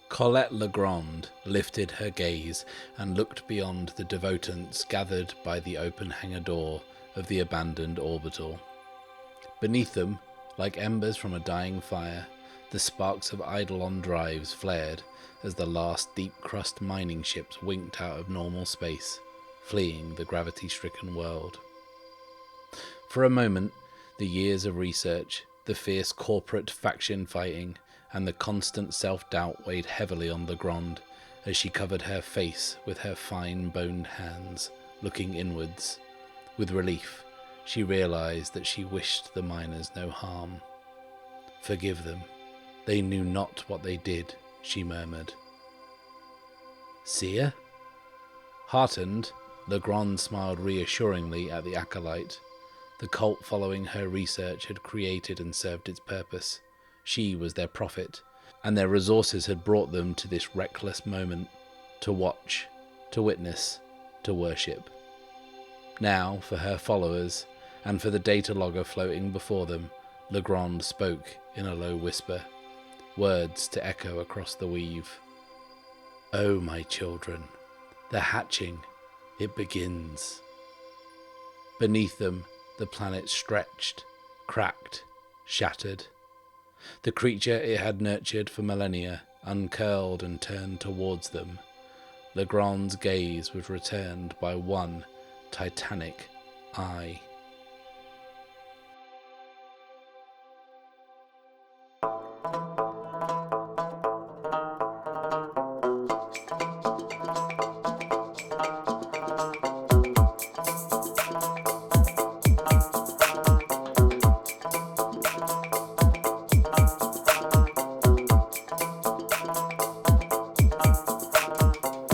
Colette Legrand lifted her gaze and looked beyond the devotants gathered by the open hangar door of the abandoned orbital. Beneath them, like embers from a dying fire, the sparks of Eidolon drives flared as the last deep-crust mining ships winked out of normal space, fleeing the gravity-stricken world. For a moment, the years of research, the fierce corporate faction fighting, and the constant self-doubt weighed heavily on Legrand as she covered her face with her fine-boned hands, looking inwards. With relief, she realized that she wished the miners no harm. "Forgive them. They knew not what they did," she murmured. "Seer?" Heartened, Legrand smiled reassuringly at the acolyte. The cult following her research had created and served its purpose. She was their prophet, and their resources had brought them to this reckless moment, to watch, to witness, to worship. Now, for her followers, and for the data logger floating before them, Legrand spoke in a low whisper, words to echo across the weave. "Oh, my children, the hatching, it begins." Beneath them, the planet stretched, cracked, shattered. The creature it had nurtured for millennia uncurled and turned towards them. Legrand's gaze was returned by one titanic eye.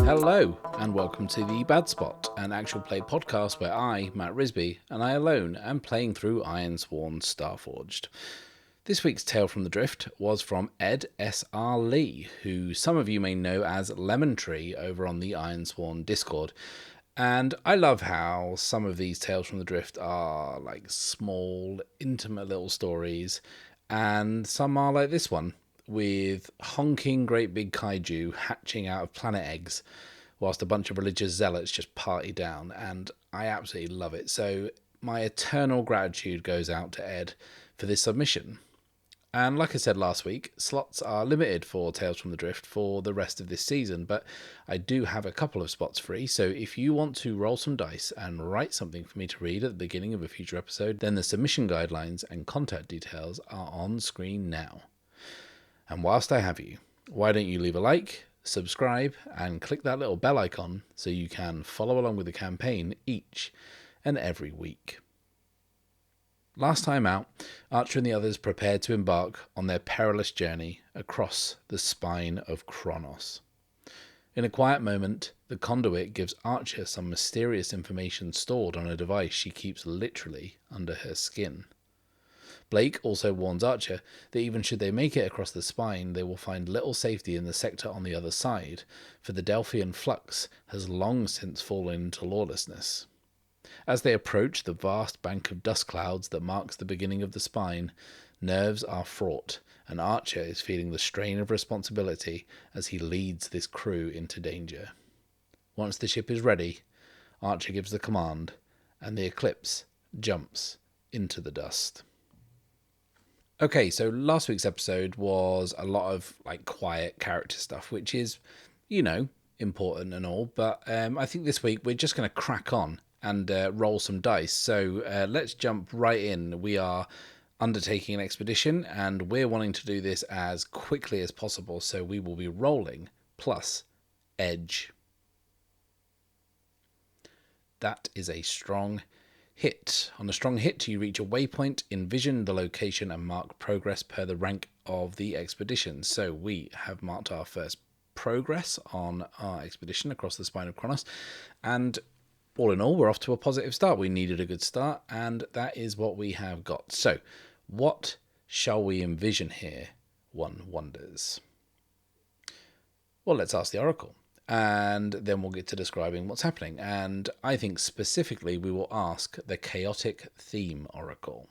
Hello, and welcome to The Bad Spot, an actual play podcast where I, Matt Risby, and I alone am playing through Ironsworn Starforged. This week's Tale from the Drift was from Ed S.R. Lee, who some of you may know as Lemon Tree over on the Ironsworn Discord. And I love how some of these Tales from the Drift are like small, intimate little stories, and some are like this one, with honking great big kaiju hatching out of planet eggs whilst a bunch of religious zealots just party down, and I absolutely love it. So my eternal gratitude goes out to Ed for this submission. And like I said last week, slots are limited for Tales from the Drift for the rest of this season, but I do have a couple of spots free, so if you want to roll some dice and write something for me to read at the beginning of a future episode, then the submission guidelines and contact details are on screen now. And whilst I have you, why don't you leave a like, subscribe, and click that little bell icon so you can follow along with the campaign each and every week. Last time out, Archer and the others prepared to embark on their perilous journey across the spine of Kronos. In a quiet moment, the conduit gives Archer some mysterious information stored on a device she keeps literally under her skin. Blake also warns Archer that even should they make it across the spine, they will find little safety in the sector on the other side, for the Delphian flux has long since fallen into lawlessness. As they approach the vast bank of dust clouds that marks the beginning of the spine, nerves are fraught, and Archer is feeling the strain of responsibility as he leads this crew into danger. Once the ship is ready, Archer gives the command, and the Eclipse jumps into the dust. Okay, so last week's episode was a lot of like quiet character stuff, which is, important and all, but I think this week we're just going to crack on and roll some dice. So let's jump right in. We are undertaking an expedition, and we're wanting to do this as quickly as possible, so we will be rolling plus edge. That is a strong hit. On a strong hit, you reach a waypoint, envision the location, and mark progress per the rank of the expedition. So we have marked our first progress on our expedition across the spine of Kronos, and all in all, we're off to a positive start. We needed a good start, and that is what we have got. So what shall we envision here, one wonders? Well, let's ask the Oracle, and then we'll get to describing what's happening. And I think specifically we will ask the Chaotic Theme Oracle.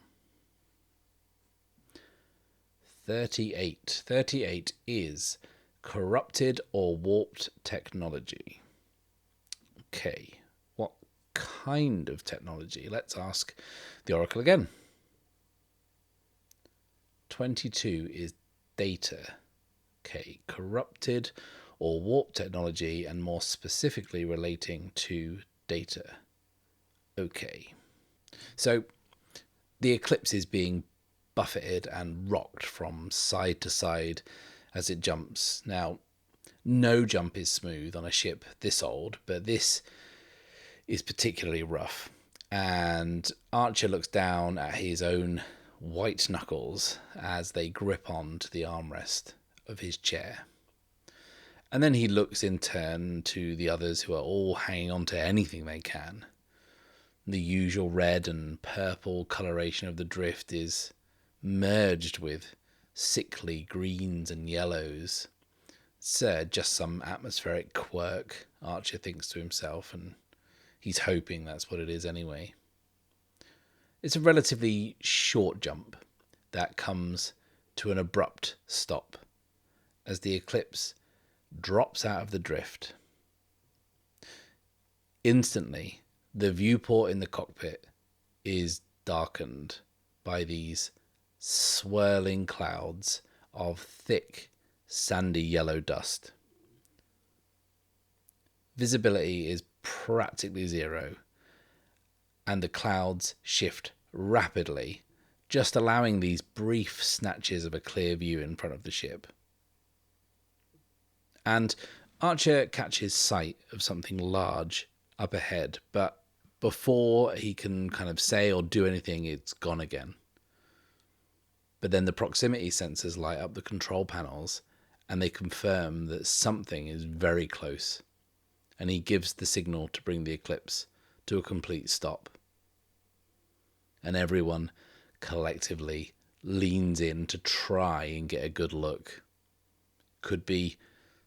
38. 38 is corrupted or warped technology. Okay, what kind of technology? Let's ask the Oracle again. 22 is data. Okay, corrupted or warped technology, and more specifically relating to data. Okay, so the Eclipse is being buffeted and rocked from side to side as it jumps. Now, no jump is smooth on a ship this old, but this is particularly rough. And Archer looks down at his own white knuckles as they grip onto the armrest of his chair. And then he looks in turn to the others who are all hanging on to anything they can. The usual red and purple coloration of the drift is merged with sickly greens and yellows. It's just some atmospheric quirk, Archer thinks to himself, and he's hoping that's what it is anyway. It's a relatively short jump that comes to an abrupt stop as the Eclipse drops out of the drift. Instantly, the viewport in the cockpit is darkened by these swirling clouds of thick, sandy yellow dust. Visibility is practically zero, and the clouds shift rapidly, just allowing these brief snatches of a clear view in front of the ship. And Archer catches sight of something large up ahead, but before he can kind of say or do anything, it's gone again. But then the proximity sensors light up the control panels, and they confirm that something is very close, and he gives the signal to bring the Eclipse to a complete stop. And everyone collectively leans in to try and get a good look. Could be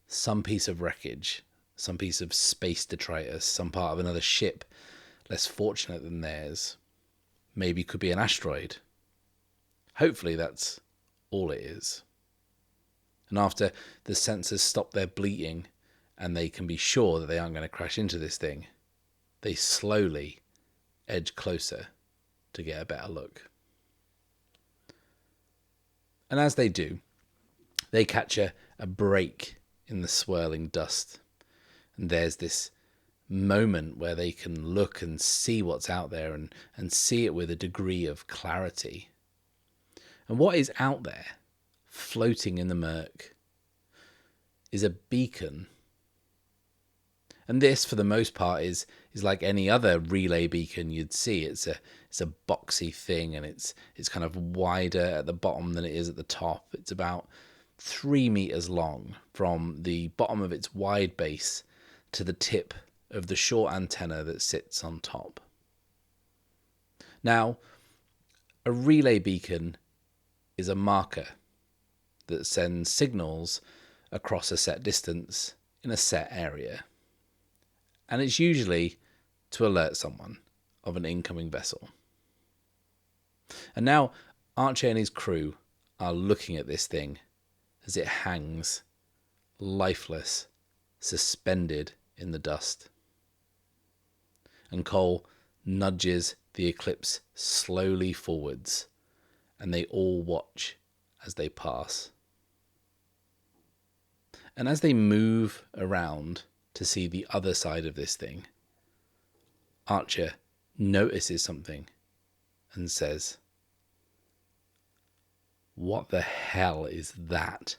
some piece of wreckage, some piece of space detritus, some part of another ship less fortunate than theirs. Maybe could be an asteroid. Hopefully that's all it is. And after the sensors stop their bleating and they can be sure that they aren't going to crash into this thing, they slowly edge closer to get a better look. And as they do, they catch a break in the swirling dust. And there's this moment where they can look and see what's out there and see it with a degree of clarity. And what is out there, floating in the murk, is a beacon. And this, for the most part, is like any other relay beacon you'd see. It's a boxy thing, and it's kind of wider at the bottom than it is at the top. It's about 3 meters long from the bottom of its wide base to the tip of the short antenna that sits on top. Now, a relay beacon is a marker that sends signals across a set distance in a set area. And it's usually to alert someone of an incoming vessel. And now Archer and his crew are looking at this thing as it hangs, lifeless, suspended in the dust. And Cole nudges the Eclipse slowly forwards, and they all watch as they pass. And as they move around to see the other side of this thing, Archer notices something and says, "What the hell is that?"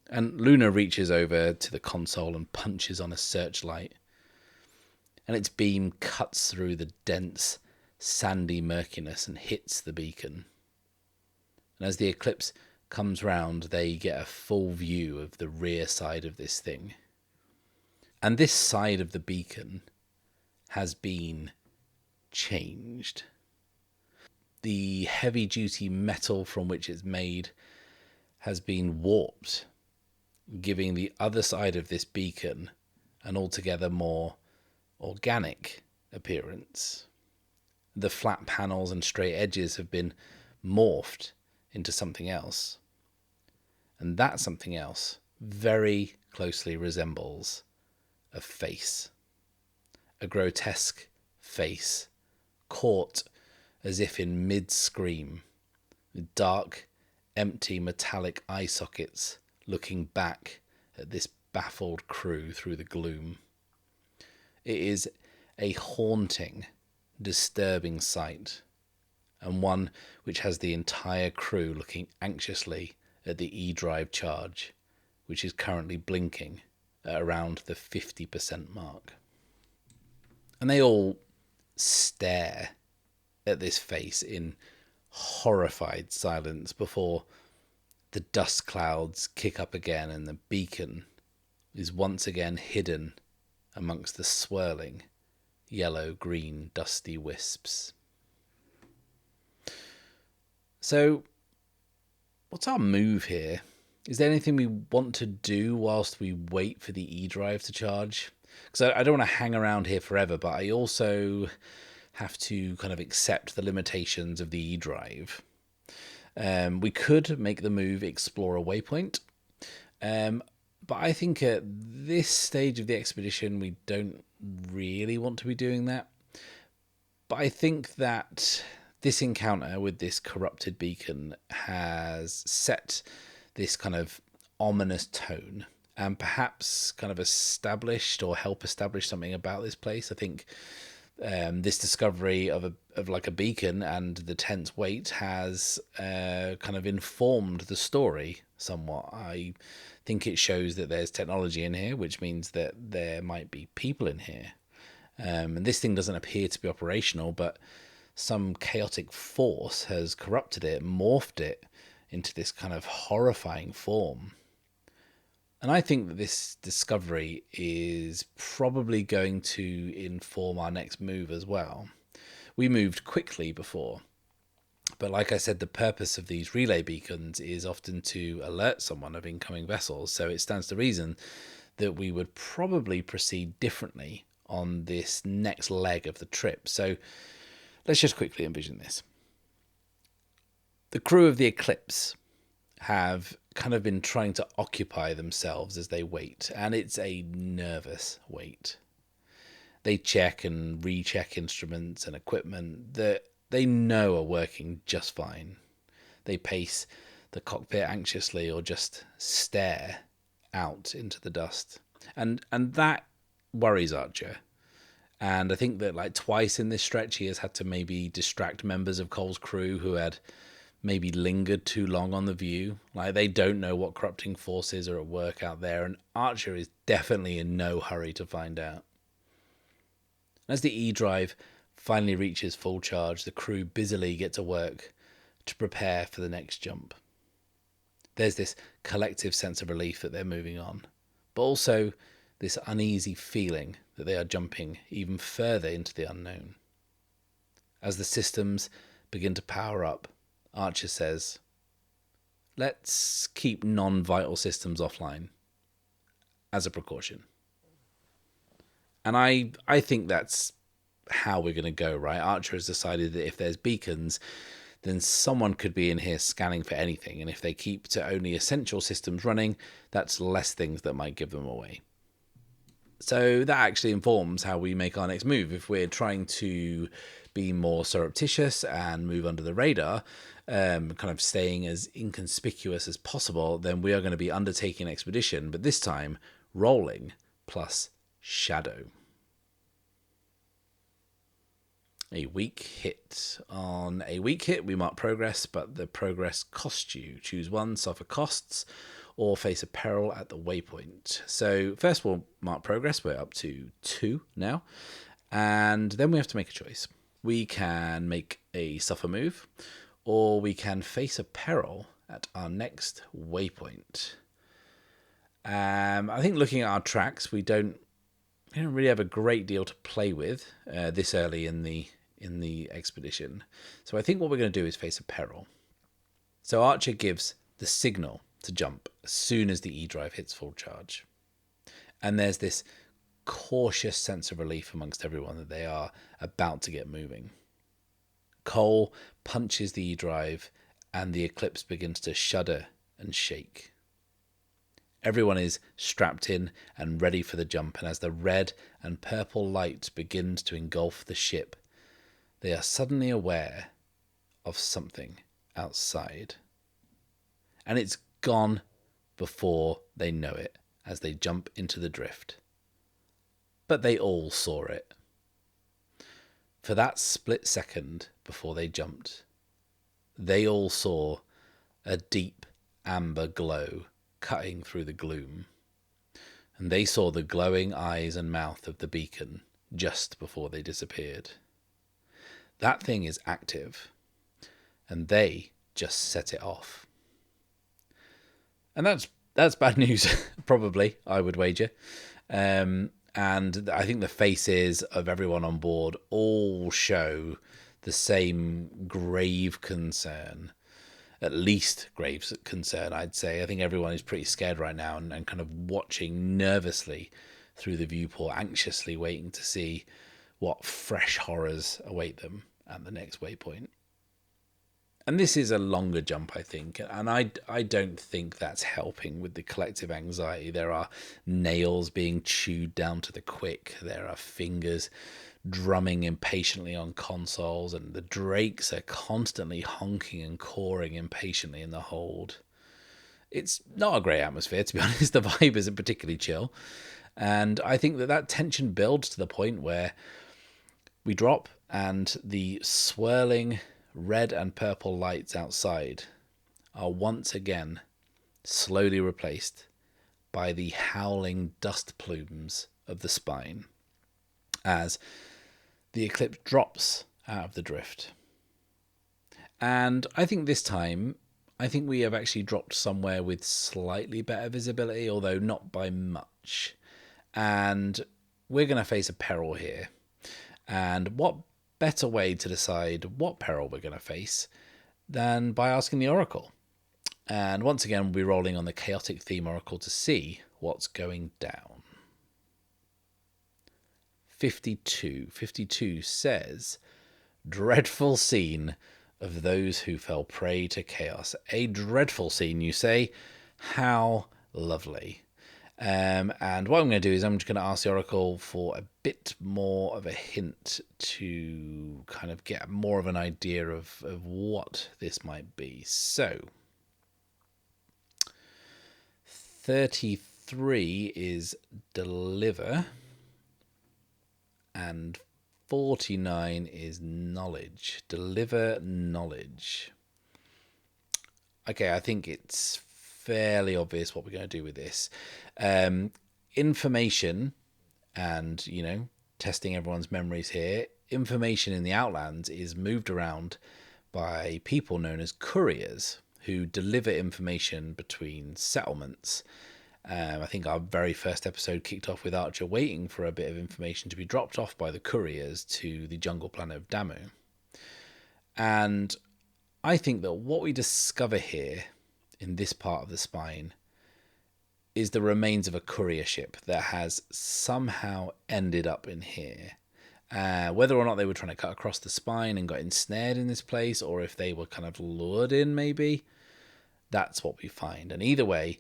And Luna reaches over to the console and punches on a searchlight, and its beam cuts through the dense, sandy murkiness and hits the beacon. And as the Eclipse comes round, they get a full view of the rear side of this thing. And this side of the beacon has been changed. The heavy-duty metal from which it's made has been warped, giving the other side of this beacon an altogether more organic appearance. The flat panels and straight edges have been morphed into something else. And that something else very closely resembles a face. A grotesque face, caught as if in mid-scream, with dark, empty metallic eye sockets looking back at this baffled crew through the gloom. It is a haunting, disturbing sight, and one which has the entire crew looking anxiously at the E-drive charge, which is currently blinking at around the 50% mark. And they all stare at this face in horrified silence before the dust clouds kick up again and the beacon is once again hidden amongst the swirling yellow-green dusty wisps. So, what's our move here? Is there anything we want to do whilst we wait for the E-drive to charge? Because I don't want to hang around here forever, but I also have to kind of accept the limitations of the E-drive. We could make the move explore a waypoint, but I think at this stage of the expedition we don't really want to be doing that. But I think that this encounter with this corrupted beacon has set this kind of ominous tone and perhaps kind of established or help establish something about this place. I think this discovery of like a beacon and the tense wait has kind of informed the story somewhat. I think it shows that there's technology in here, which means that there might be people in here. And this thing doesn't appear to be operational, but some chaotic force has corrupted it, morphed it into this kind of horrifying form. And I think that this discovery is probably going to inform our next move as well. We moved quickly before, but like I said, the purpose of these relay beacons is often to alert someone of incoming vessels, so it stands to reason that we would probably proceed differently on this next leg of the trip. So let's just quickly envision this. The crew of the Eclipse have kind of been trying to occupy themselves as they wait, and it's a nervous wait. They check and recheck instruments and equipment that they know are working just fine. They pace the cockpit anxiously or just stare out into the dust. And that worries Archer. And I think that like twice in this stretch he has had to maybe distract members of Cole's crew who had maybe lingered too long on the view. Like they don't know what corrupting forces are at work out there, and Archer is definitely in no hurry to find out. As the E-drive finally reaches full charge, the crew busily get to work to prepare for the next jump. There's this collective sense of relief that they're moving on, but also this uneasy feeling that they are jumping even further into the unknown. As the systems begin to power up, Archer says, "Let's keep non-vital systems offline as a precaution." And I think that's how we're going to go, right? Archer has decided that if there's beacons, then someone could be in here scanning for anything. And if they keep to only essential systems running, that's less things that might give them away. So that actually informs how we make our next move. If we're trying to be more surreptitious and move under the radar, kind of staying as inconspicuous as possible, then we are going to be undertaking an expedition, but this time rolling plus shadow. A weak hit. On a weak hit, we mark progress, but the progress costs you. Choose one, suffer costs, or face a peril at the waypoint. So first we'll mark progress. We're up to 2 now. And then we have to make a choice. We can make a suffer move, or we can face a peril at our next waypoint. I think looking at our tracks, we don't really have a great deal to play with this early in the expedition. So I think what we're going to do is face a peril. So Archer gives the signal to jump as soon as the E-drive hits full charge. And there's this cautious sense of relief amongst everyone that they are about to get moving. Cole punches the E-drive and the Eclipse begins to shudder and shake. Everyone is strapped in and ready for the jump, and as the red and purple light begins to engulf the ship, they are suddenly aware of something outside. And it's gone before they know it as they jump into the drift. But they all saw it. For that split second before they jumped, they all saw a deep amber glow cutting through the gloom. And they saw the glowing eyes and mouth of the beacon just before they disappeared. That thing is active, and they just set it off. And that's bad news, probably, I would wager. And I think the faces of everyone on board all show the same grave concern. At least grave concern, I'd say. I think everyone is pretty scared right now and kind of watching nervously through the viewport, anxiously waiting to see what fresh horrors await them at the next waypoint. And this is a longer jump, I think, and I don't think that's helping with the collective anxiety. There are nails being chewed down to the quick. There are fingers drumming impatiently on consoles, and the drakes are constantly honking and cawing impatiently in the hold. It's not a great atmosphere, to be honest. The vibe isn't particularly chill. And I think that tension builds to the point where we drop and the swirling red and purple lights outside are once again slowly replaced by the howling dust plumes of the spine as the eclipse drops out of the drift. And I think this time, we have actually dropped somewhere with slightly better visibility, although not by much. And we're going to face a peril here. And what better way to decide what peril we're going to face than by asking the Oracle? And once again, we'll be rolling on the Chaotic Theme Oracle to see what's going down. 52. 52 says, dreadful scene of those who fell prey to chaos. A dreadful scene, you say? How lovely. And what I'm going to do is I'm just going to ask the Oracle for a bit more of a hint to kind of get more of an idea of what this might be. So, 33 is deliver, and 49 is knowledge. Deliver knowledge. Okay, I think it's fairly obvious what we're going to do with this. Information, and, testing everyone's memories here, information in the Outlands is moved around by people known as couriers who deliver information between settlements. I think our very first episode kicked off with Archer waiting for a bit of information to be dropped off by the couriers to the jungle planet of Damu. And I think that what we discover here in this part of the spine is the remains of a courier ship that has somehow ended up in here. Whether or not they were trying to cut across the spine and got ensnared in this place, or if they were kind of lured in maybe, that's what we find. And either way,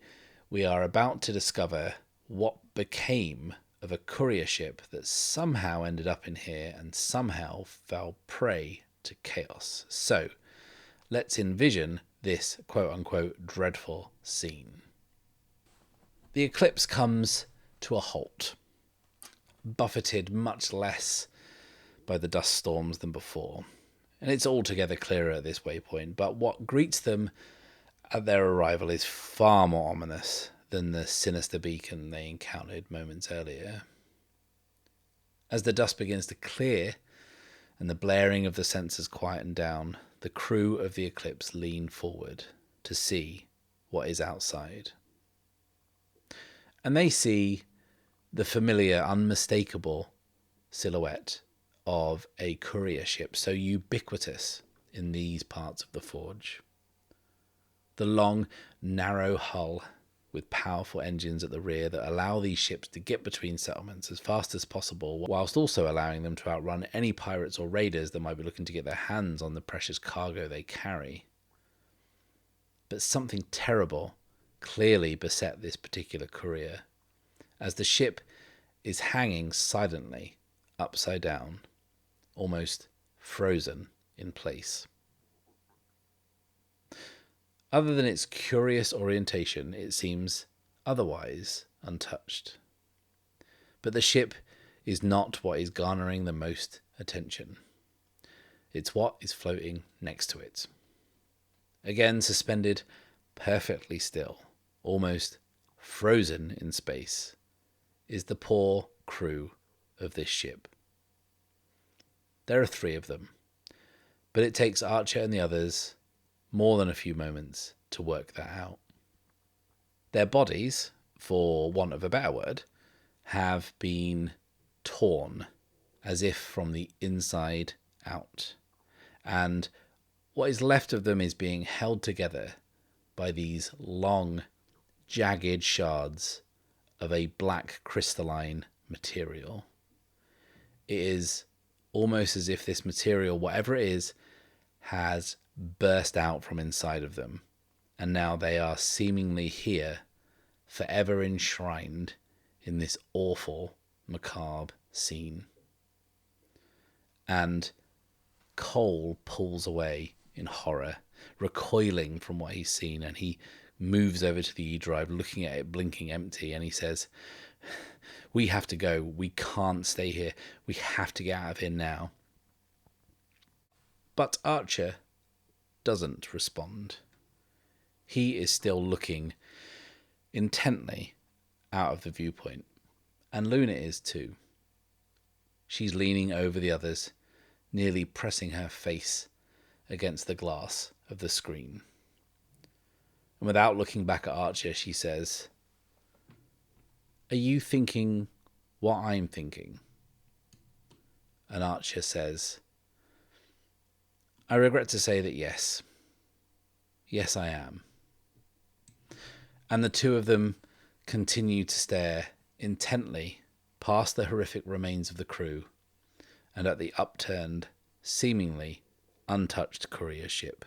we are about to discover what became of a courier ship that somehow ended up in here and somehow fell prey to chaos. So, let's envision this quote-unquote dreadful scene. The eclipse comes to a halt, buffeted much less by the dust storms than before, and it's altogether clearer at this waypoint, but what greets them at their arrival is far more ominous than the sinister beacon they encountered moments earlier. As the dust begins to clear and the blaring of the sensors quieten down, the crew of the eclipse lean forward to see what is outside. And they see the familiar, unmistakable silhouette of a courier ship, so ubiquitous in these parts of the forge. The long, narrow hull with powerful engines at the rear that allow these ships to get between settlements as fast as possible, whilst also allowing them to outrun any pirates or raiders that might be looking to get their hands on the precious cargo they carry. But something terrible clearly beset this particular courier, as the ship is hanging silently upside down, almost frozen in place. Other than its curious orientation, it seems otherwise untouched. But the ship is not what is garnering the most attention. It's what is floating next to it. Again, suspended perfectly still, almost frozen in space, is the poor crew of this ship. There are 3 of them, but it takes Archer and the others more than a few moments to work that out. Their bodies, for want of a better word, have been torn as if from the inside out, and what is left of them is being held together by these long, jagged shards of a black crystalline material. It is almost as if this material, whatever it is, has burst out from inside of them, and now they are seemingly here, forever enshrined in this awful, macabre scene. And Cole pulls away in horror, recoiling from what he's seen, and he moves over to the E-drive, looking at it blinking empty, and he says, "We have to go. We can't stay here. We have to get out of here now." But Archer doesn't respond. He is still looking intently out of the viewpoint, and Luna is too. She's leaning over the others, nearly pressing her face against the glass of the screen. And without looking back at Archer, she says, "Are you thinking what I'm thinking?" And Archer says, "I regret to say that yes. Yes, I am." And the 2 of them continue to stare intently past the horrific remains of the crew and at the upturned, seemingly untouched courier ship.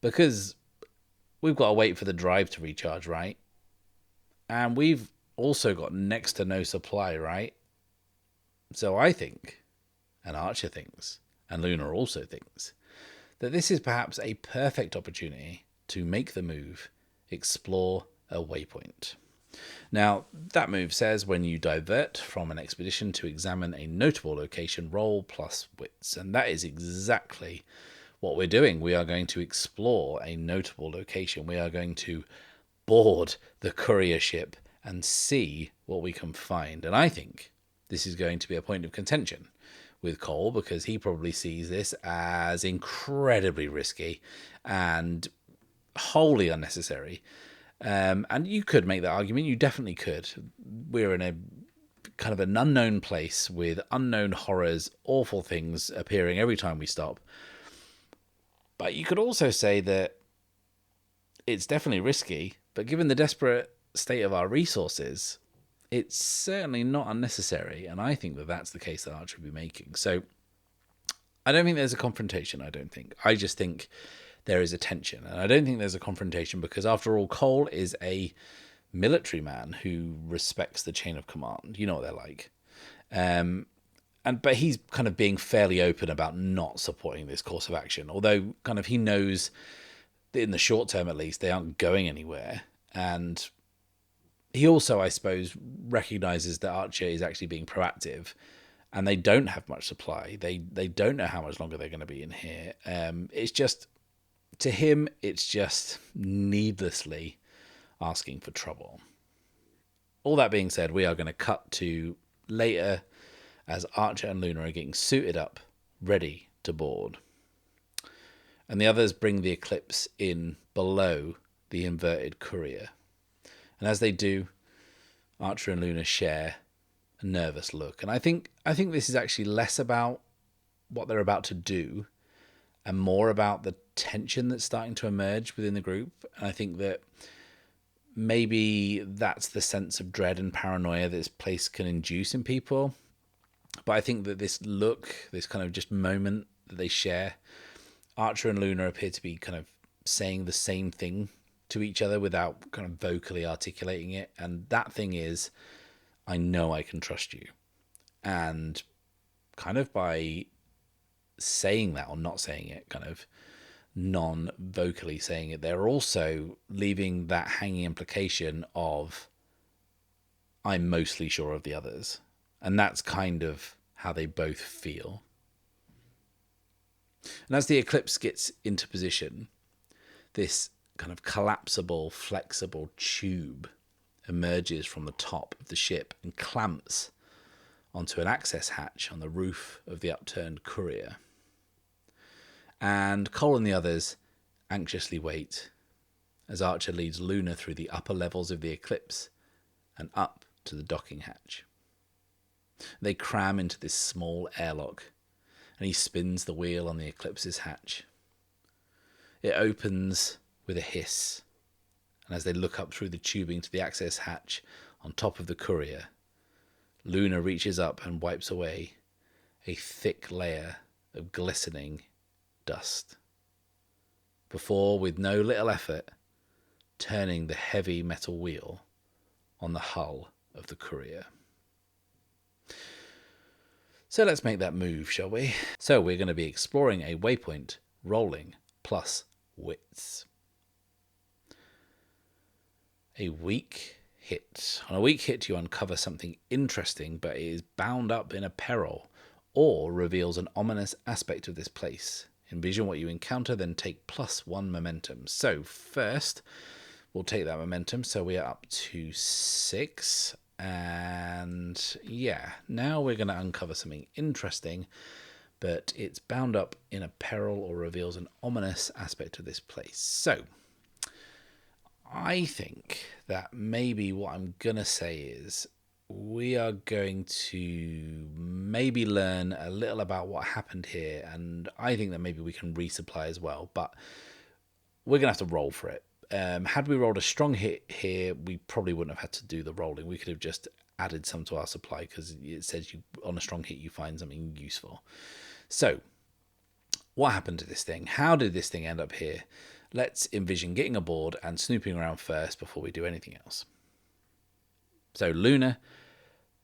Because we've got to wait for the drive to recharge, right? And we've also got next to no supply, right? So I think, and Archer thinks, and Luna also thinks, that this is perhaps a perfect opportunity to make the move, explore a waypoint. Now, that move says when you divert from an expedition to examine a notable location, roll plus wits. And that is exactly what we're doing. We are going to explore a notable location. We are going to board the courier ship and see what we can find. And I think this is going to be a point of contention with Cole, because he probably sees this as incredibly risky and wholly unnecessary. And you could make that argument. You definitely could. We're in a kind of an unknown place with unknown horrors, awful things appearing every time we stop. But you could also say that it's definitely risky, but given the desperate state of our resources, it's certainly not unnecessary. And I think that that's the case that Archer would be making. So I don't think there's a confrontation, I just think there is a tension. And I don't think there's a confrontation because, after all, Cole is a military man who respects the chain of command. You know what they're like. But he's kind of being fairly open about not supporting this course of action, although kind of he knows that in the short term, at least, they aren't going anywhere. And he also, I suppose, recognizes that Archer is actually being proactive, and they don't have much supply. They don't know how much longer they're going to be in here. It's just, to him, it's just needlessly asking for trouble. All that being said, we are going to cut to later as Archer and Luna are getting suited up, ready to board. And the others bring the Eclipse in below the inverted courier. And as they do, Archer and Luna share a nervous look. And I think this is actually less about what they're about to do and more about the tension that's starting to emerge within the group. And I think that maybe that's the sense of dread and paranoia this place can induce in people. But I think that this look, this kind of just moment that they share, Archer and Luna appear to be kind of saying the same thing to each other without kind of vocally articulating it. And that thing is, I know I can trust you. And kind of by saying that or not saying it, kind of non-vocally saying it, they're also leaving that hanging implication of, I'm mostly sure of the others. And that's kind of how they both feel. And as the eclipse gets into position, this kind of collapsible, flexible tube emerges from the top of the ship and clamps onto an access hatch on the roof of the upturned courier. And Cole and the others anxiously wait as Archer leads Luna through the upper levels of the eclipse and up to the docking hatch. They cram into this small airlock, and he spins the wheel on the eclipse's hatch. It opens with a hiss, and as they look up through the tubing to the access hatch on top of the courier, Luna reaches up and wipes away a thick layer of glistening dust, before, with no little effort, turning the heavy metal wheel on the hull of the courier. So let's make that move, shall we? So we're going to be exploring a waypoint, rolling, plus wits. A weak hit. On a weak hit, you uncover something interesting, but it is bound up in a peril, or reveals an ominous aspect of this place. Envision what you encounter, then take +1 momentum. So first, we'll take that momentum. So we are up to 6. And yeah, now we're going to uncover something interesting, but it's bound up in a peril or reveals an ominous aspect of this place. So I think that maybe what I'm going to say is we are going to maybe learn a little about what happened here, and I think that maybe we can resupply as well, but we're going to have to roll for it. Had we rolled a strong hit here, we probably wouldn't have had to do the rolling. We could have just added some to our supply, because it says you on a strong hit you find something useful. So what happened to this thing? How did this thing end up here? Let's envision getting aboard and snooping around first before we do anything else. So Luna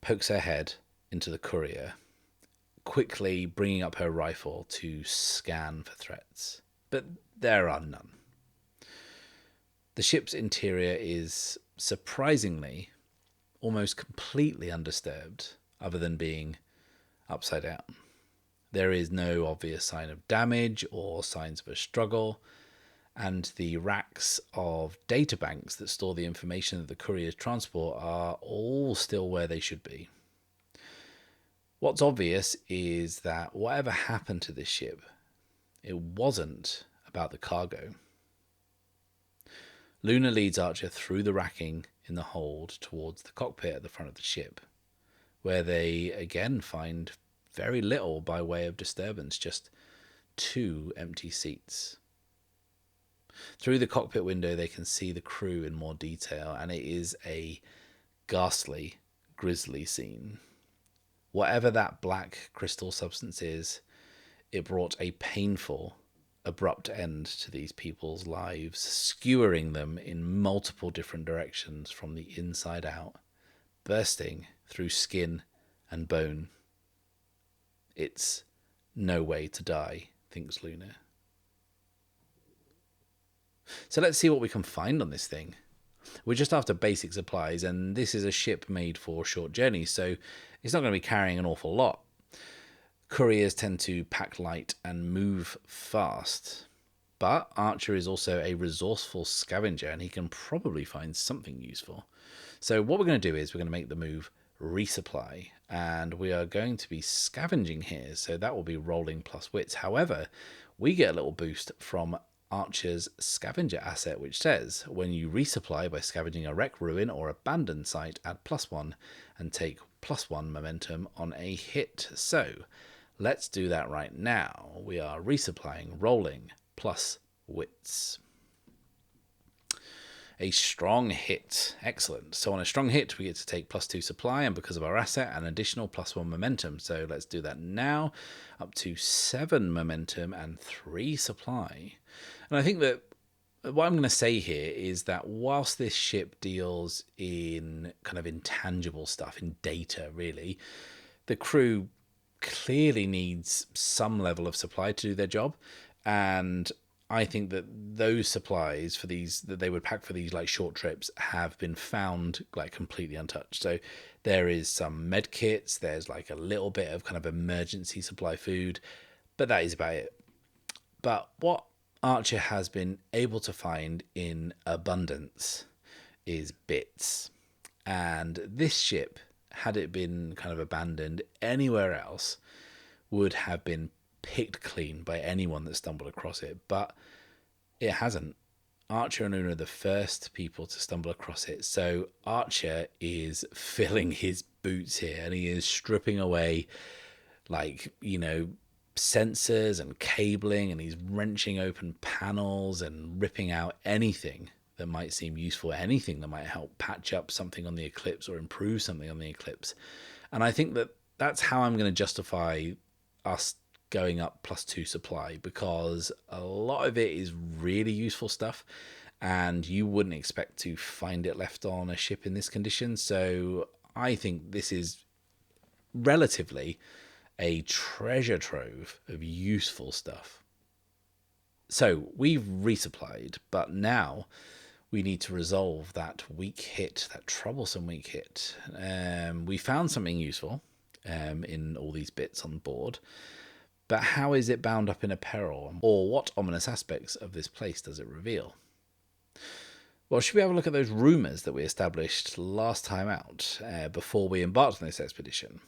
pokes her head into the courier, quickly bringing up her rifle to scan for threats, but there are none. The ship's interior is surprisingly almost completely undisturbed, other than being upside down. There is no obvious sign of damage or signs of a struggle, and the racks of databanks that store the information that the couriers transport are all still where they should be. What's obvious is that whatever happened to this ship, it wasn't about the cargo. Luna leads Archer through the racking in the hold towards the cockpit at the front of the ship, where they again find very little by way of disturbance, just 2 empty seats. Through the cockpit window they can see the crew in more detail, and it is a ghastly, grisly scene. Whatever that black crystal substance is, it brought a painful, abrupt end to these people's lives, skewering them in multiple different directions from the inside out, bursting through skin and bone. It's no way to die, thinks Luna. So let's see what we can find on this thing. We're just after basic supplies, and this is a ship made for short journeys, so it's not going to be carrying an awful lot. Couriers tend to pack light and move fast, but Archer is also a resourceful scavenger, and he can probably find something useful. So what we're going to do is we're going to make the move resupply, and we are going to be scavenging here, so that will be rolling plus wits. However, we get a little boost from Archer's scavenger asset, which says when you resupply by scavenging a wreck, ruin, or abandoned site, add +1 and take +1 momentum on a hit. So let's do that right now. We are resupplying, rolling plus wits. A strong hit. Excellent. So on a strong hit, we get to take +2 supply, and because of our asset, an additional +1 momentum. So let's do that now. Up to 7 momentum and 3 supply. And I think that what I'm going to say here is that whilst this ship deals in kind of intangible stuff, in data really, the crew clearly needs some level of supply to do their job. And I think that those supplies for these that they would pack for these like short trips have been found like completely untouched. So there is some med kits, there's like a little bit of kind of emergency supply food, but that is about it. But what Archer has been able to find in abundance is bits. And this ship, had it been kind of abandoned anywhere else, would have been picked clean by anyone that stumbled across it. But it hasn't. Archer and Luna are the first people to stumble across it. So Archer is filling his boots here, and he is stripping away, like, sensors and cabling, and he's wrenching open panels and ripping out anything that might seem useful, anything that might help patch up something on the Eclipse or improve something on the Eclipse. And I think that that's how I'm going to justify us going up +2 supply, because a lot of it is really useful stuff and you wouldn't expect to find it left on a ship in this condition. So I think this is relatively a treasure trove of useful stuff. So we've resupplied, but now we need to resolve that weak hit, that troublesome weak hit. We found something useful in all these bits on board, but how is it bound up in a peril? Or what ominous aspects of this place does it reveal? Well, should we have a look at those rumours that we established last time out before we embarked on this expedition?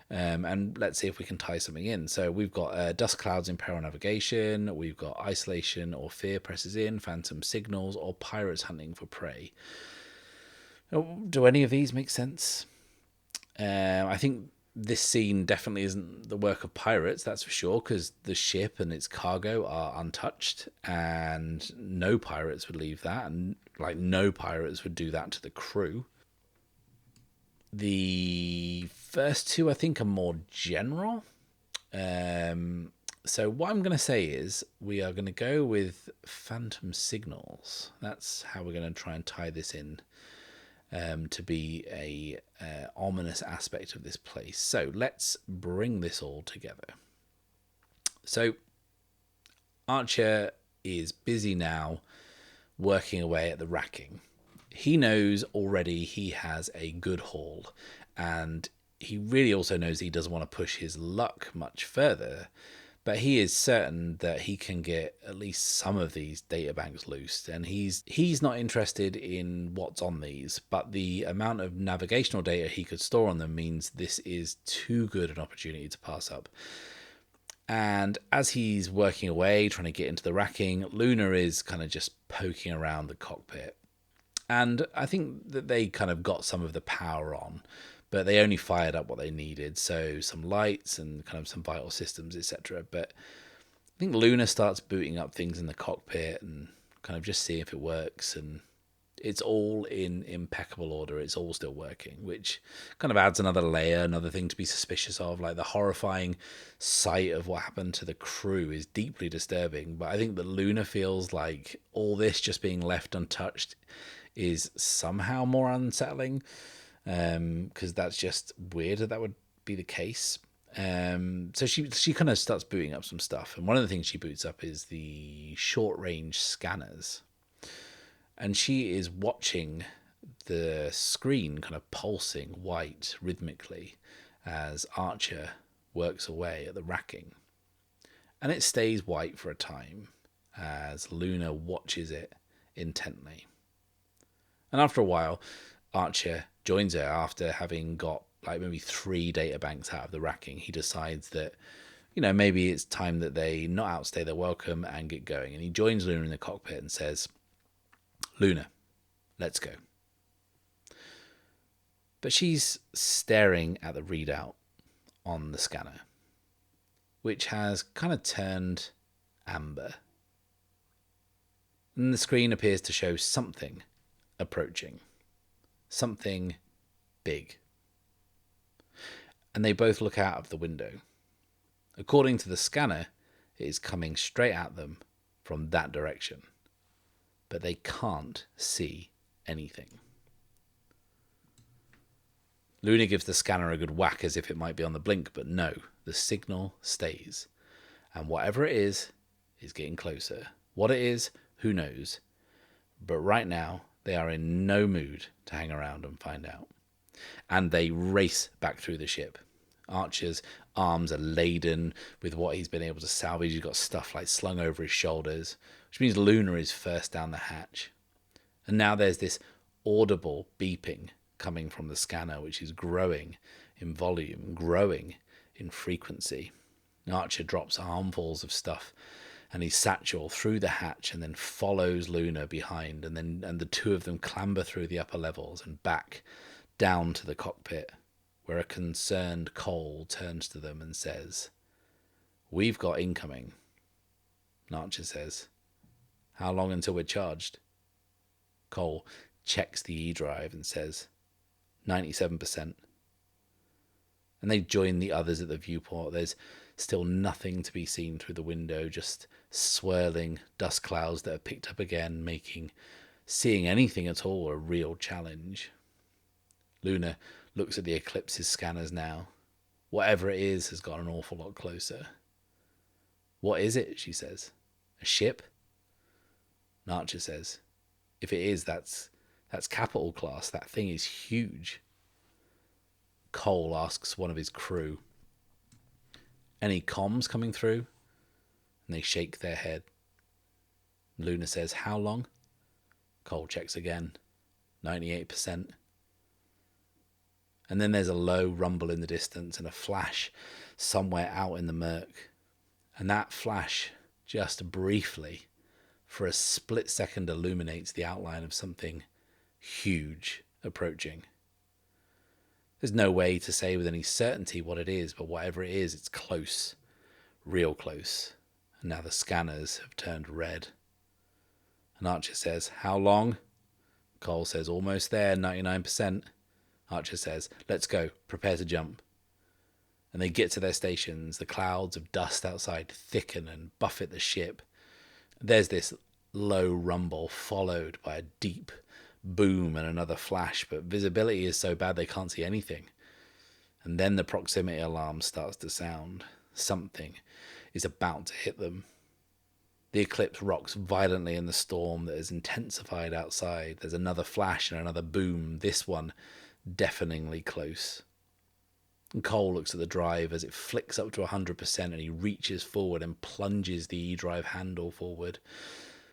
And let's see if we can tie something in. So we've got dust clouds in peril navigation, we've got isolation or fear presses in, phantom signals, or pirates hunting for prey. Do any of these make sense? I think this scene definitely isn't the work of pirates, that's for sure, because the ship and its cargo are untouched, and no pirates would leave that, and like no pirates would do that to the crew. The first two, I think, are more general. So what I'm going to say is we are going to go with phantom signals. That's how we're going to try and tie this in to be a ominous aspect of this place. So let's bring this all together. So Archer is busy now working away at the racking. He knows already he has a good haul, and he really also knows he doesn't want to push his luck much further, but he is certain that he can get at least some of these databanks loose, and he's not interested in what's on these, but the amount of navigational data he could store on them means this is too good an opportunity to pass up. And as he's working away, trying to get into the racking, Luna is kind of just poking around the cockpit. And I think that they kind of got some of the power on, but they only fired up what they needed. So some lights and kind of some vital systems, etc. But I think Luna starts booting up things in the cockpit and kind of just seeing if it works. And it's all in impeccable order. It's all still working, which kind of adds another layer, another thing to be suspicious of. Like the horrifying sight of what happened to the crew is deeply disturbing. But I think that Luna feels like all this just being left untouched is somehow more unsettling, because that's just weird that would be the case. So she kind of starts booting up some stuff, and one of the things she boots up is the short range scanners, and she is watching the screen kind of pulsing white rhythmically as Archer works away at the racking, and it stays white for a time as Luna watches it intently. And after a while, Archer joins her after having got like maybe 3 data banks out of the racking. He decides that, maybe it's time that they not outstay their welcome and get going. And he joins Luna in the cockpit and says, "Luna, let's go." But she's staring at the readout on the scanner, which has kind of turned amber. And the screen appears to show something approaching, something big. And they both look out of the window. According to the scanner, it is coming straight at them from that direction. but they can't see anything. Luna gives the scanner a good whack as if it might be on the blink, but no, the signal stays. And whatever it is getting closer. What it is, who knows? But right now, they are in no mood to hang around and find out. And they race back through the ship. Archer's arms are laden with what he's been able to salvage. He's got stuff like slung over his shoulders, which means Luna is first down the hatch. And now there's this audible beeping coming from the scanner, which is growing in volume, growing in frequency. Archer drops armfuls of stuff and his satchel through the hatch and then follows Luna behind, and the two of them clamber through the upper levels and back down to the cockpit, where a concerned Cole turns to them and says, "We've got incoming." And Archer says, "How long until we're charged?" Cole checks the E-drive and says, 97%. And they join the others at the viewport. There's still nothing to be seen through the window, just swirling dust clouds that have picked up again, making seeing anything at all a real challenge. Luna looks at the Eclipse's scanners now. Whatever it is has got an awful lot closer. "What is it?" she says. "A ship?" And Archer says, "If it is, that's capital class. That thing is huge." Cole asks one of his crew, "Any comms coming through?" And they shake their head. Luna says, "How long?" Cole checks again. 98%. And then there's a low rumble in the distance and a flash somewhere out in the murk. And that flash, just briefly, for a split second, illuminates the outline of something huge approaching. There's no way to say with any certainty what it is, but whatever it is, it's close, real close. And now the scanners have turned red. And Archer says, "How long?" Cole says, "Almost there, 99%. Archer says, "Let's go, prepare to jump." And they get to their stations. The clouds of dust outside thicken and buffet the ship. There's this low rumble followed by a deep boom and another flash, but visibility is so bad they can't see anything. And then the proximity alarm starts to sound. Something is about to hit them. The Eclipse rocks violently in the storm that has intensified outside. There's another flash and another boom, this one deafeningly close. And Cole looks at the drive as it flicks up to 100%, and he reaches forward and plunges the E-drive handle forward.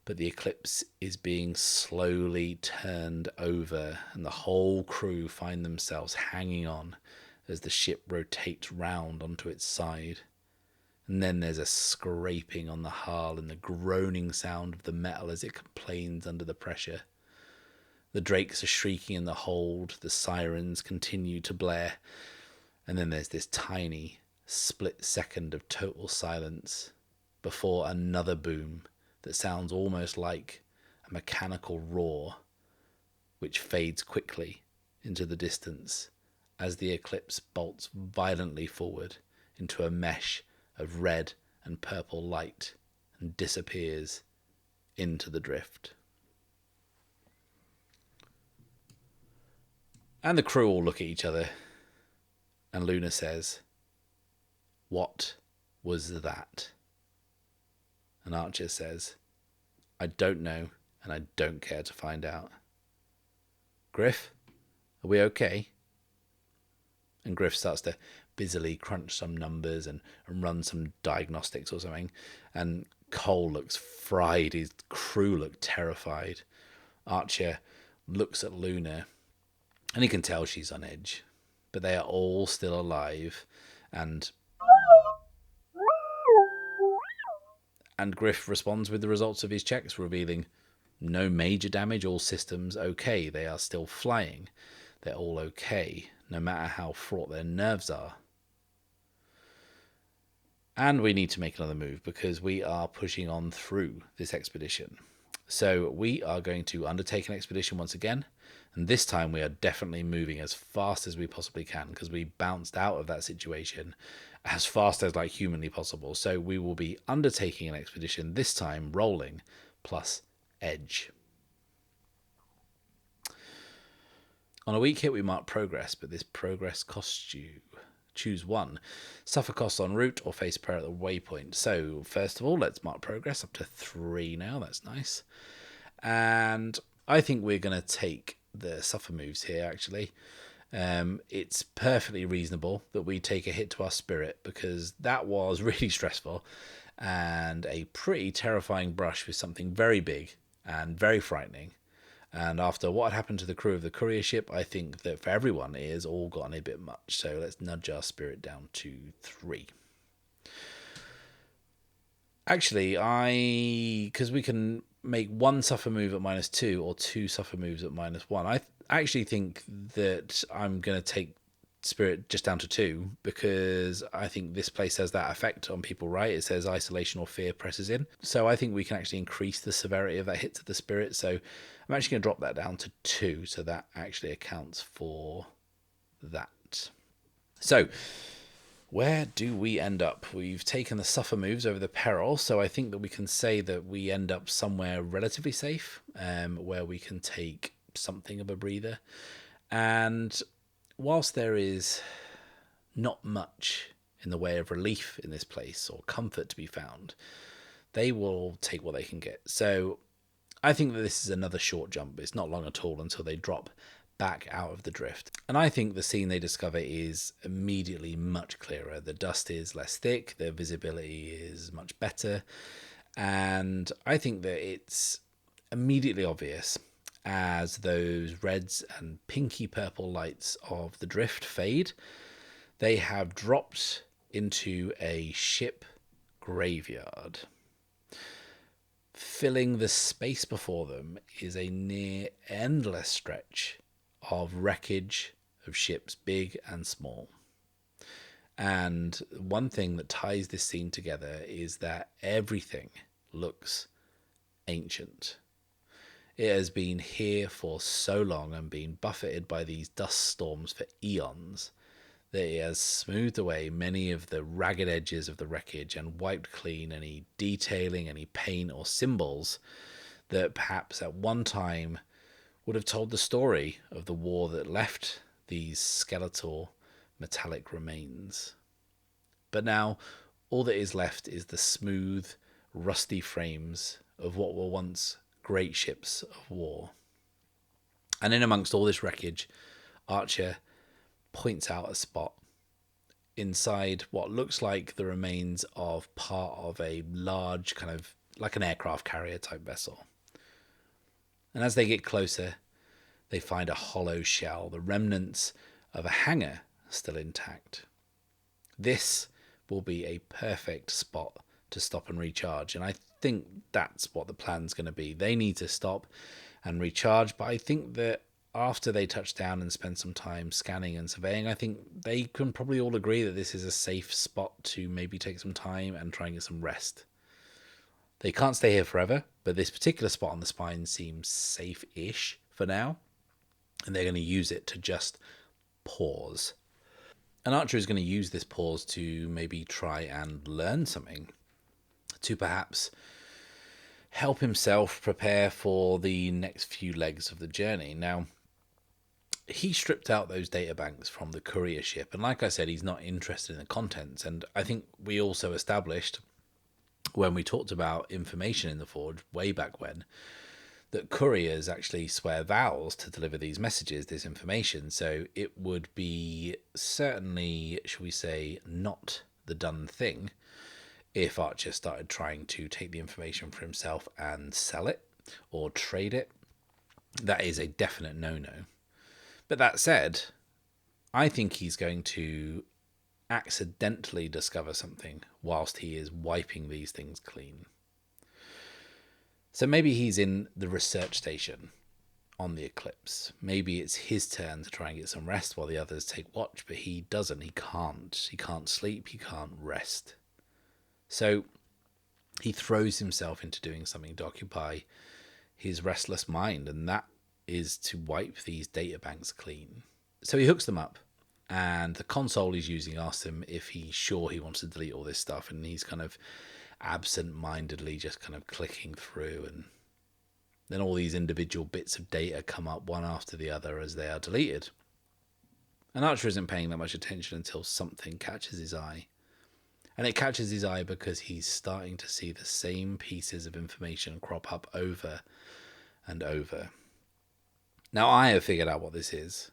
But the Eclipse is being slowly turned over, and the whole crew find themselves hanging on as the ship rotates round onto its side. And then there's a scraping on the hull and the groaning sound of the metal as it complains under the pressure. The drakes are shrieking in the hold, the sirens continue to blare, and then there's this tiny split second of total silence before another boom that sounds almost like a mechanical roar, which fades quickly into the distance as the Eclipse bolts violently forward into a mesh of red and purple light and disappears into the drift. And the crew all look at each other, and Luna says, "What was that?" And Archer says, "I don't know, and I don't care to find out." "Griff, are we okay?" And Griff starts to busily crunch some numbers and run some diagnostics or something. And Cole looks fried. His crew look terrified. Archer looks at Luna, and he can tell she's on edge. But they are all still alive, and Griff responds with the results of his checks, revealing no major damage, all systems okay. They are still flying. They're all okay, no matter how fraught their nerves are. And we need to make another move because we are pushing on through this expedition. So we are going to undertake an expedition once again. And this time we are definitely moving as fast as we possibly can because we bounced out of that situation as fast as like humanly possible. So we will be undertaking an expedition, this time rolling plus edge. On a weak hit, we mark progress, but this progress costs you. Choose one. Suffer costs en route or face prayer at the waypoint. So, first of all, let's mark progress up to 3 now. That's nice. And I think we're going to take the suffer moves here, actually. It's perfectly reasonable that we take a hit to our spirit, because that was really stressful and a pretty terrifying brush with something very big and very frightening. And after what had happened to the crew of the courier ship, I think that for everyone it has all gotten a bit much. So let's nudge our spirit down to 3. Actually, because we can make 1 suffer move at -2 or 2 suffer moves at -1. I actually think that I'm going to take spirit just down to 2, because I think this place has that effect on people, right? It says isolation or fear presses in. So I think we can actually increase the severity of that hit to the spirit. So I'm actually going to drop that down to 2. So that actually accounts for that. So where do we end up? We've taken the suffer moves over the peril, so I think that we can say that we end up somewhere relatively safe, where we can take something of a breather. And whilst there is not much in the way of relief in this place or comfort to be found, they will take what they can get. So I think that this is another short jump. It's not long at all until they drop back out of the drift. And I think the scene they discover is immediately much clearer. The dust is less thick, the visibility is much better, and I think that it's immediately obvious as those reds and pinky purple lights of the drift fade. They have dropped into a ship graveyard. Filling the space before them is a near endless stretch of wreckage of ships big and small. And one thing that ties this scene together is that everything looks ancient. It has been here for so long and been buffeted by these dust storms for eons that it has smoothed away many of the ragged edges of the wreckage and wiped clean any detailing, any paint or symbols that perhaps at one time would have told the story of the war that left these skeletal metallic remains. But now all that is left is the smooth, rusty frames of what were once great ships of war. And in amongst all this wreckage, Archer points out a spot inside what looks like the remains of part of a large, kind of like an aircraft carrier type vessel. And as they get closer, they find a hollow shell, the remnants of a hangar still intact. This will be a perfect spot to stop and recharge, and I think that's what the plan's going to be. They need to stop and recharge, but I think that after they touch down and spend some time scanning and surveying, I think they can probably all agree that this is a safe spot to maybe take some time and try and get some rest. They can't stay here forever, but this particular spot on the spine seems safe-ish for now, and they're going to use it to just pause. And Archer is going to use this pause to maybe try and learn something, to perhaps help himself prepare for the next few legs of the journey. Now, he stripped out those databanks from the courier ship, and like I said, he's not interested in the contents. And I think we also established when we talked about information in the Forge way back when, that couriers actually swear vows to deliver these messages, this information. So it would be certainly, shall we say, not the done thing if Archer started trying to take the information for himself and sell it or trade it. That is a definite no-no. But that said, I think he's going to accidentally discover something whilst he is wiping these things clean. So maybe he's in the research station on the Eclipse. Maybe it's his turn to try and get some rest while the others take watch, but he doesn't. He can't. He can't sleep. He can't rest. So he throws himself into doing something to occupy his restless mind, and that is to wipe these databanks clean. So he hooks them up, and the console he's using asks him if he's sure he wants to delete all this stuff, and he's kind of absent-mindedly just kind of clicking through, and Then all these individual bits of data come up one after the other as they are deleted. And Archer isn't paying that much attention until something catches his eye. And it catches his eye because he's starting to see the same pieces of information crop up over and over. Now, I have figured out what this is,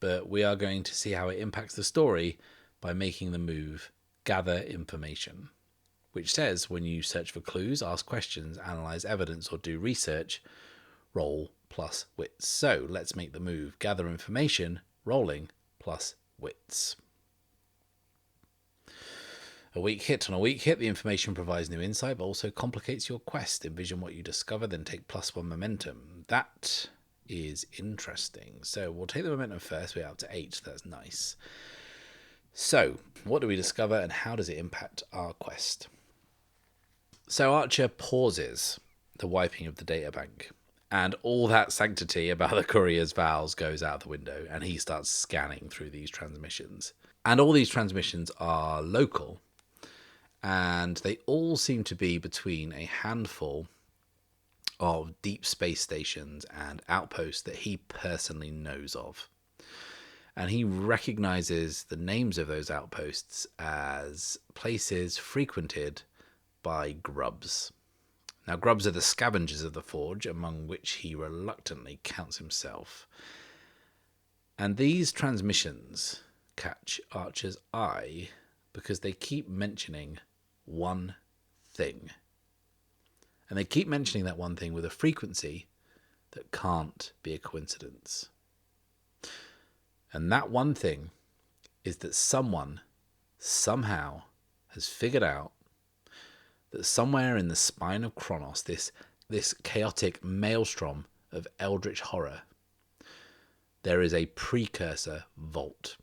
but we are going to see how it impacts the story by making the move gather information, which says when you search for clues, ask questions, analyze evidence, or do research, roll plus wits. So let's make the move gather information, rolling plus wits. A weak hit. On a weak hit, the information provides new insight, but also complicates your quest. Envision what you discover, then take +1 momentum. That is interesting. So we'll take the momentum first. We're up to 8. That's nice. So what do we discover and how does it impact our quest? So Archer pauses the wiping of the databank, and all that sanctity about the courier's vows goes out the window, and he starts scanning through these transmissions. And all these transmissions are local, and they all seem to be between a handful of deep space stations and outposts that he personally knows of. And he recognizes the names of those outposts as places frequented by grubs. Now, grubs are the scavengers of the Forge, among which he reluctantly counts himself. And these transmissions catch Archer's eye because they keep mentioning one thing. And they keep mentioning that one thing with a frequency that can't be a coincidence. And that one thing is that someone, somehow, has figured out that somewhere in the spine of Kronos, this chaotic maelstrom of eldritch horror, there is a precursor vault.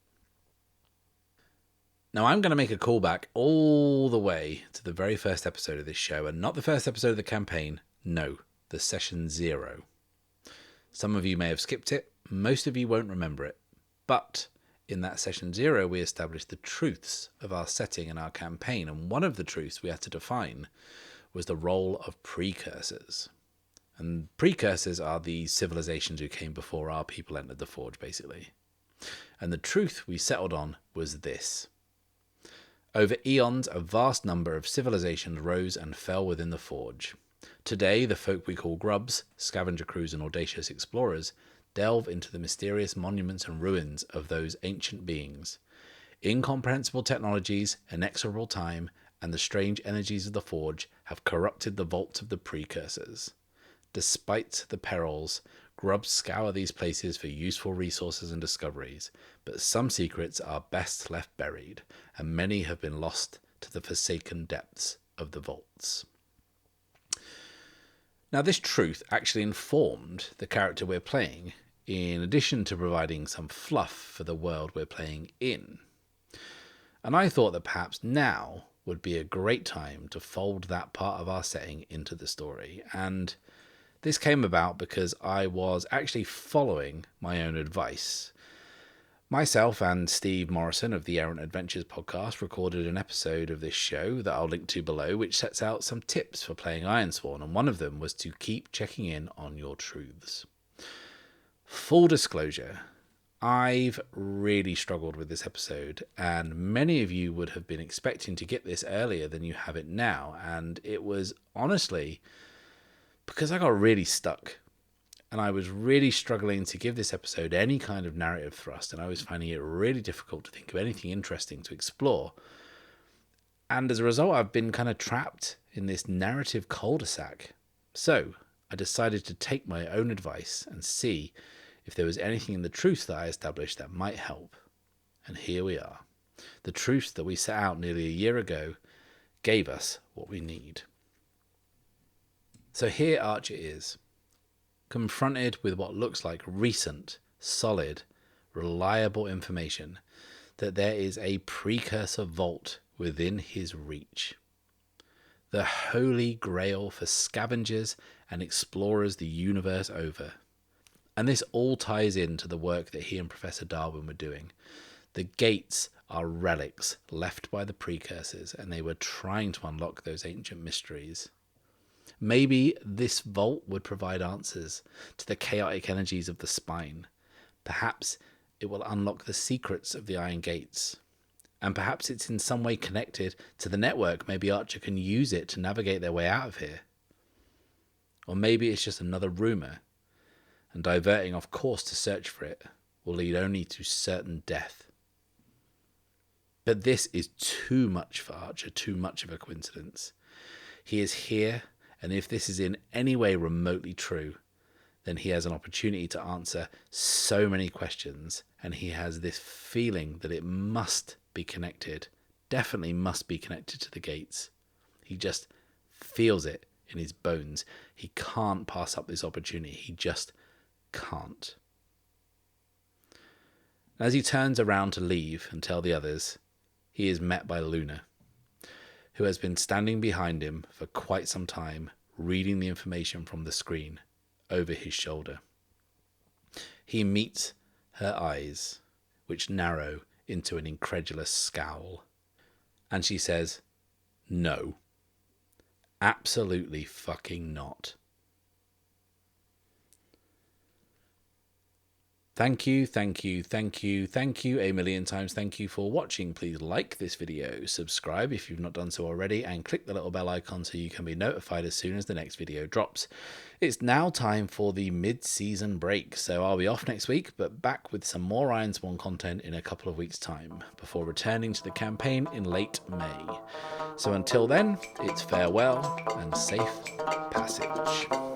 Now, I'm going to make a callback all the way to the very first episode of this show, and not the first episode of the campaign, no, the session 0. Some of you may have skipped it, most of you won't remember it, but in that session 0 we established the truths of our setting and our campaign, and one of the truths we had to define was the role of precursors. And precursors are the civilizations who came before our people entered the Forge, basically. And the truth we settled on was this. Over eons, a vast number of civilizations rose and fell within the Forge. Today, the folk we call grubs, scavenger crews and audacious explorers, delve into the mysterious monuments and ruins of those ancient beings. Incomprehensible technologies, inexorable time, and the strange energies of the Forge have corrupted the vaults of the precursors. Despite the perils, grubs scour these places for useful resources and discoveries, but some secrets are best left buried, and many have been lost to the forsaken depths of the vaults. Now, this truth actually informed the character we're playing, in addition to providing some fluff for the world we're playing in. And I thought that perhaps now would be a great time to fold that part of our setting into the story, and this came about because I was actually following my own advice. Myself and Steve Morrison of the Errant Adventures podcast recorded an episode of this show that I'll link to below, which sets out some tips for playing Ironsworn, and one of them was to keep checking in on your truths. Full disclosure, I've really struggled with this episode, and many of you would have been expecting to get this earlier than you have it now, and it was honestly because I got really stuck, and I was really struggling to give this episode any kind of narrative thrust, and I was finding it really difficult to think of anything interesting to explore. And as a result, I've been kind of trapped in this narrative cul-de-sac. So I decided to take my own advice and see if there was anything in the truths that I established that might help. And here we are. The truths that we set out nearly a year ago gave us what we need. So here Archer is, confronted with what looks like recent, solid, reliable information that there is a precursor vault within his reach. The holy grail for scavengers and explorers the universe over. And this all ties into the work that he and Professor Darwin were doing. The gates are relics left by the precursors, and they were trying to unlock those ancient mysteries. Maybe this vault would provide answers to the chaotic energies of the spine. Perhaps it will unlock the secrets of the Iron Gates. And perhaps it's in some way connected to the network. Maybe Archer can use it to navigate their way out of here. Or maybe it's just another rumour, and diverting off course to search for it will lead only to certain death. But this is too much for Archer, too much of a coincidence. He is here, and if this is in any way remotely true, then he has an opportunity to answer so many questions, and he has this feeling that it must be connected, definitely must be connected to the gates. He just feels it in his bones. He can't pass up this opportunity. He just can't. As he turns around to leave and tell the others, he is met by Luna, who has been standing behind him for quite some time, reading the information from the screen over his shoulder. He meets her eyes, which narrow into an incredulous scowl, and she says, "No. Absolutely fucking not." Thank you a million times. Thank you for watching. Please like this video, subscribe if you've not done so already, and click the little bell icon so you can be notified as soon as the next video drops. It's now time for the mid-season break, so I'll be off next week, but back with some more Ironsworn content in a couple of weeks' time, before returning to the campaign in late May. So until then, it's farewell and safe passage.